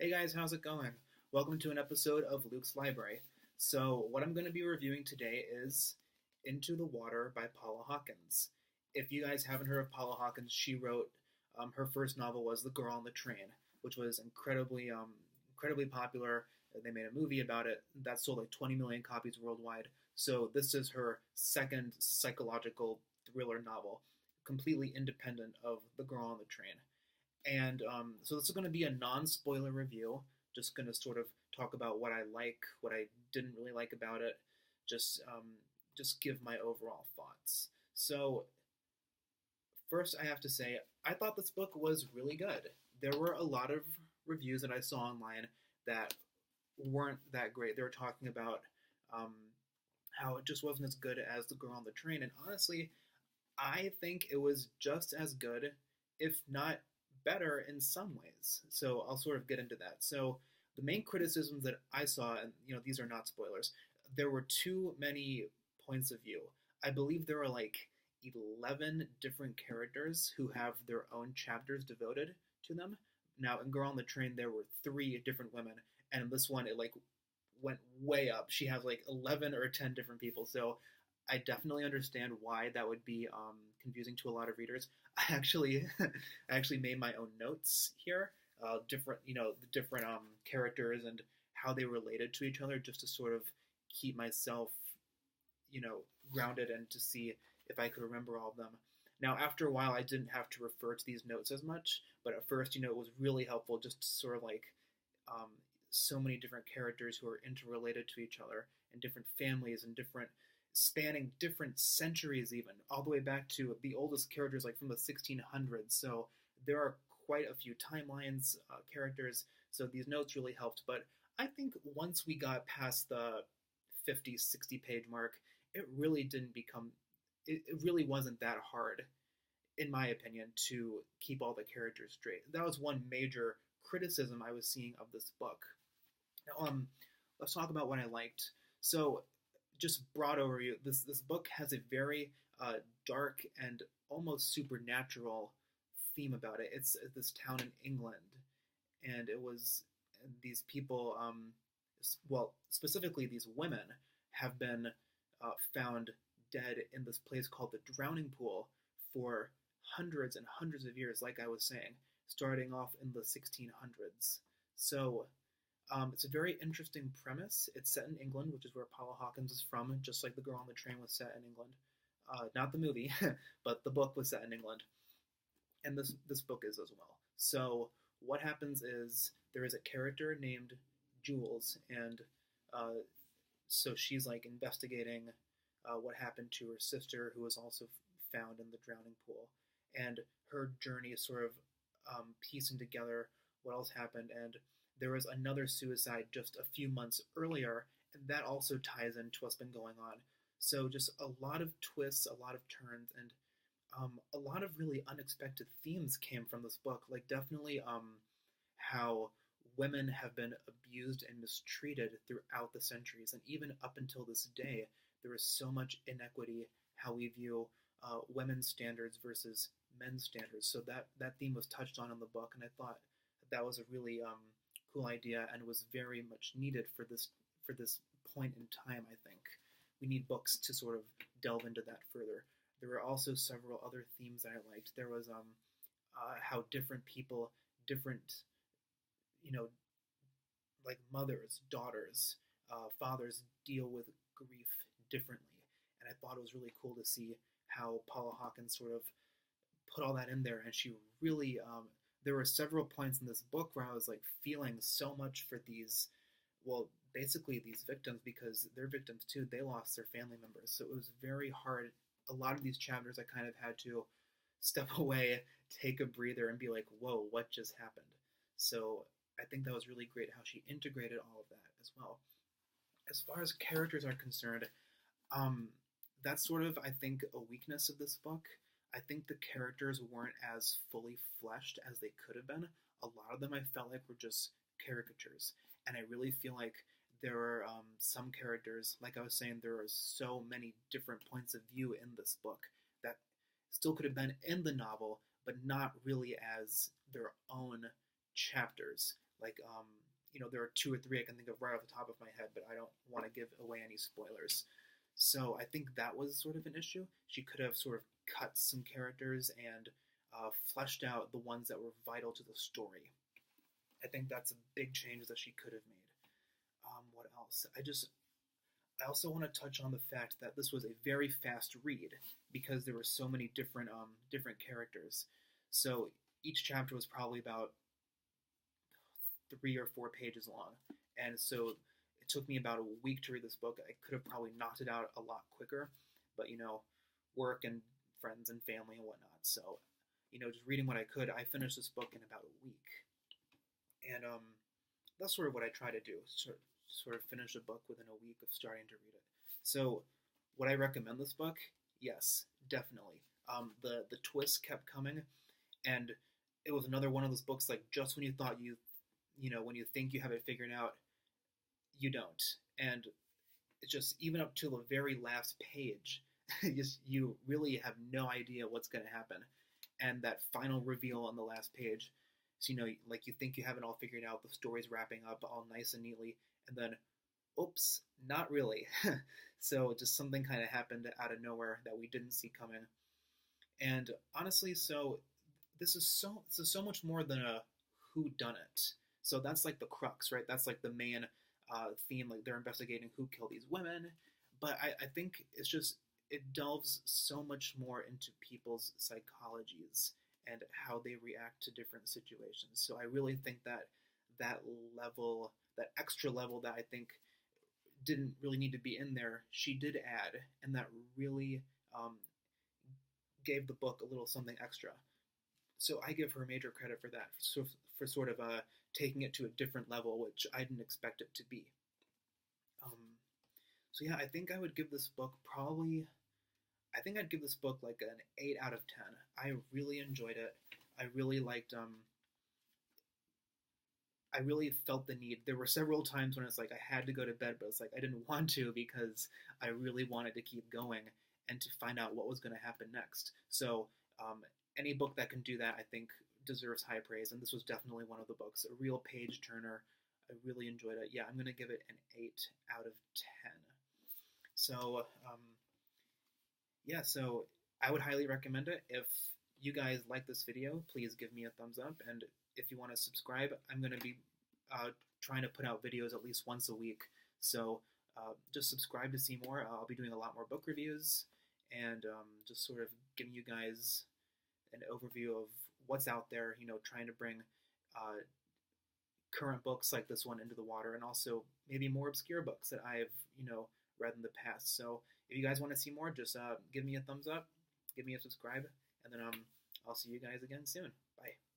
Hey guys, how's it going? Welcome to an episode of Luke's Library. So, what I'm going to be reviewing today is Into the Water by Paula Hawkins. If you guys haven't heard of Paula Hawkins, she wrote her first novel was The Girl on the Train, which was incredibly popular. They made a movie about it that sold like 20 million copies worldwide. So, this is her second psychological thriller novel, completely independent of The Girl on the Train. And so this is going to be a non-spoiler review. Just going to sort of talk about what I like, what I didn't really like about it. Just just give my overall thoughts. So first, I have to say I thought this book was really good. There were a lot of reviews that I saw online that weren't that great. They were talking about um, how it just wasn't as good as The Girl on the Train, and honestly, I think it was just as good, if not better in some ways. So I'll sort of get into that. So the main criticisms that I saw, and these are not spoilers, there were too many points of view. I believe there are like 11 different characters who have their own chapters devoted to them. Now in Girl on the Train there were three different women, and in this one it like went way up. She has like 11 or 10 different people. So I definitely understand why that would be confusing to a lot of readers. I actually, I actually made my own notes here, different, the different characters and how they related to each other, just to sort of keep myself, grounded and to see if I could remember all of them. Now, after a while, I didn't have to refer to these notes as much, but at first, it was really helpful just to sort of like um, so many different characters who are interrelated to each other and different families and different spanning different centuries, even all the way back to the oldest characters like from the 1600s. So there are quite a few timelines, characters. So these notes really helped. But I think once we got past the 50, 60 page mark, it really didn't become, it really wasn't that hard, in my opinion, to keep all the characters straight. That was one major criticism I was seeing of this book. Now, let's talk about what I liked. So, just broad overview. This book has a very dark and almost supernatural theme about it. It's this town in England, and it was these people. Well, specifically these women have been found dead in this place called the Drowning Pool for hundreds and hundreds of years. Like I was saying, starting off in the 1600s. So it's a very interesting premise. It's set in England, which is where Paula Hawkins is from, just like The Girl on the Train was set in England. Not the movie, but the book was set in England, and this book is as well. So what happens is there is a character named Jules, and so she's like investigating what happened to her sister, who was also found in the drowning pool, and her journey is sort of piecing together what else happened. And there was another suicide just a few months earlier, and that also ties into what's been going on. So just a lot of twists, a lot of turns, and a lot of really unexpected themes came from this book. Like definitely how women have been abused and mistreated throughout the centuries, and even up until this day, there is so much inequity how we view women's standards versus men's standards. So that theme was touched on in the book, and I thought that was a really cool idea and was very much needed for this point in time. I think we need books to sort of delve into that further. There were also several other themes that I liked. There was how different people, different like mothers, daughters, fathers deal with grief differently, and I thought it was really cool to see how Paula Hawkins sort of put all that in there, and she really there were several points in this book where I was like feeling so much for these, well, basically these victims, because they're victims too. They lost their family members, so it was very hard. A lot of these chapters I kind of had to step away, take a breather, and be like, whoa, what just happened? So I think that was really great how she integrated all of that as well. As far as characters are concerned, that's sort of, I think, a weakness of this book. I think the characters weren't as fully fleshed as they could have been. A lot of them I felt like were just caricatures. And I really feel like there are some characters, like I was saying, there are so many different points of view in this book that still could have been in the novel, but not really as their own chapters. Like, there are two or three I can think of right off the top of my head, but I don't want to give away any spoilers. So I think that was sort of an issue. She could have sort of cut some characters and fleshed out the ones that were vital to the story. I think that's a big change that she could have made. What else? I also want to touch on the fact that this was a very fast read because there were so many different characters. So each chapter was probably about 3 or 4 pages long, and so it took me about a week to read this book. I could have probably knocked it out a lot quicker, but work and friends and family and whatnot. So just reading what I could, I finished this book in about a week, and that's sort of what I try to do. Sort of finish a book within a week of starting to read it. So, would I recommend this book? Yes, definitely. The twists kept coming, and it was another one of those books like just when you thought when you think you have it figured out, you don't. And it's just even up to the very last page, you really have no idea what's going to happen. And that final reveal on the last page, so like you think you have it all figured out, the story's wrapping up all nice and neatly, and then, oops, not really. So just something kind of happened out of nowhere that we didn't see coming. And honestly, so this is so much more than a whodunit. So that's like the crux, right? That's like the main theme. Like they're investigating who killed these women, but I think it delves so much more into people's psychologies and how they react to different situations. So I really think that level, that extra level that I think didn't really need to be in there, she did add, and that really gave the book a little something extra. So I give her major credit for that, for sort of taking it to a different level, which I didn't expect it to be. So yeah, I think I would give this book I'd give this book like an 8 out of 10. I really enjoyed it. I really liked, I really felt the need. There were several times when it's like I had to go to bed, but it's like I didn't want to because I really wanted to keep going and to find out what was going to happen next. So any book that can do that, I think, deserves high praise, and this was definitely one of the books. A real page turner. I really enjoyed it. Yeah, I'm going to give it an 8 out of 10. So, yeah, so I would highly recommend it. If you guys like this video, please give me a thumbs up, and if you want to subscribe, I'm going to be trying to put out videos at least once a week, so just subscribe to see more. I'll be doing a lot more book reviews, and just sort of giving you guys an overview of what's out there, trying to bring current books like this one into the water, and also maybe more obscure books that I've, read in the past. So if you guys want to see more, just give me a thumbs up, give me a subscribe, and then I'll see you guys again soon. Bye.